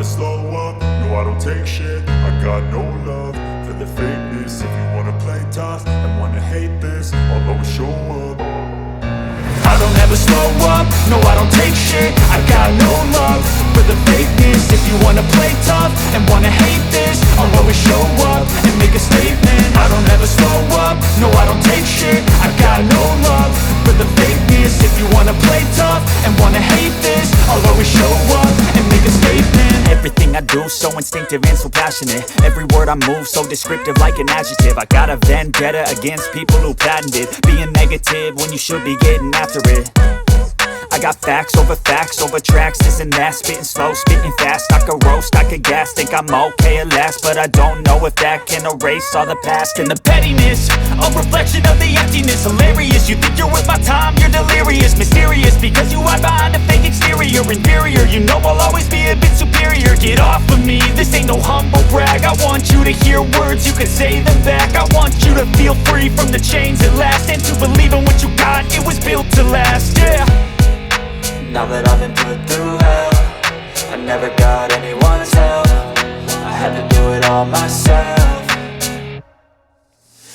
slow up, no I don't take shit. I got no love for the fakeness. If you wanna play tough and wanna hate this, I'll always show up. I don't ever slow up, no I don't take shit. I got no love for the fakeness. If you wanna play tough and wanna hate this, I'll always show up and make a statement. I don't ever slow up, no I don't take shit. I got no love for the fakeness. If you wanna play tough and wanna hate this, I'll always show up and make a statement. Everything I do so instinctive and so passionate. Every word I move so descriptive like an adjective. I got a vendetta against people who patented being negative when you should be getting after it. I got facts over tracks, this and that. Spitting slow, spitting fast. I could roast, I could gas. Think I'm okay at last, but I don't know if that can erase all the past. And the pettiness, a reflection of the emptiness. Hilarious, you think you're worth my time, you're delirious. Mysterious, because you hide behind a fake exterior. Inferior, you know I'll always be a bit superior. Get off of me, this ain't no humble brag. I want you to hear words, you can say them back. I want you to feel free from the chains at last, and to believe in what you got, it was built to last, yeah. Now that I've been put through hell, I never got anyone's help. I had to do it all myself.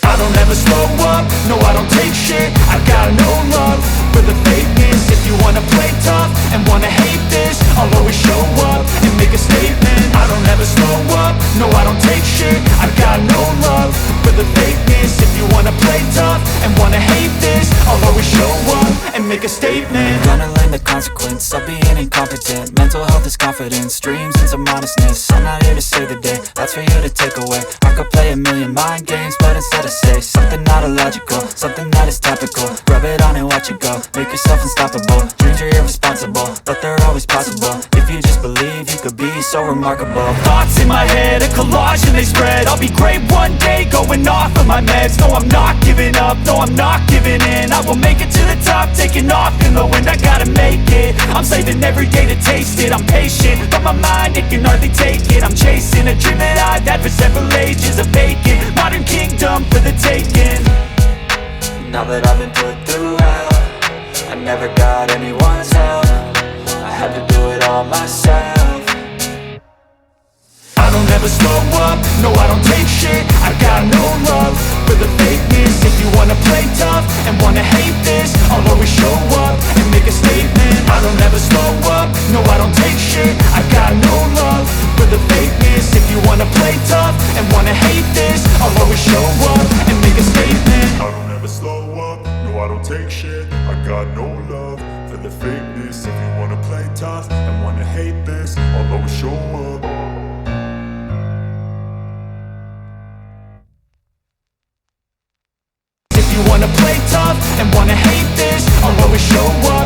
I don't ever slow up, no I don't take shit. I got no love for the fakeness. If you wanna play tough and wanna hate this, I'll always show up and make a statement. I don't ever slow up, no I don't take shit. I got no love for the fakeness. If you wanna play tough and wanna hate this, I'll always show up and make a statement. Gonna learn the consequence of being incompetent. Mental health is confidence, dreams and some modestness. I'm not here to save the day, that's for you to take away. I could play a million mind games, but instead I say something not illogical, something that is topical. Rub it on and watch it go, make yourself unstoppable. Dreams are irresponsible, but they're always possible. If you just believe, you could be so remarkable. Thoughts in my head, a collage and they spread. I'll be great one day, going off of my meds. No, I'm not giving up, no, I'm not giving in. I will make it to the top, taking off in the wind. I gotta make it, I'm saving every day to taste it. I'm patient, but my mind, it can hardly take it. I'm chasing a dream that I've had for several ages. A vacant, modern kingdom for the taking. Now that I've been put through hell, I never got anyone's help. I had to do it all myself. I don't ever slow up, no I don't take shit. I got no love for the fakeness. If you wanna play tough and wanna hate this, I'll always show up and make a statement. I don't ever slow up, no I don't take shit. I got no love for the fakeness. If you wanna play tough and wanna hate this, I'll always show up and make a statement. I don't ever slow up, no I don't take shit. I got no love for the fakeness. If you wanna play tough and wanna hate this, I'll always show up. If you wanna play tough and wanna hate this, I'll always show up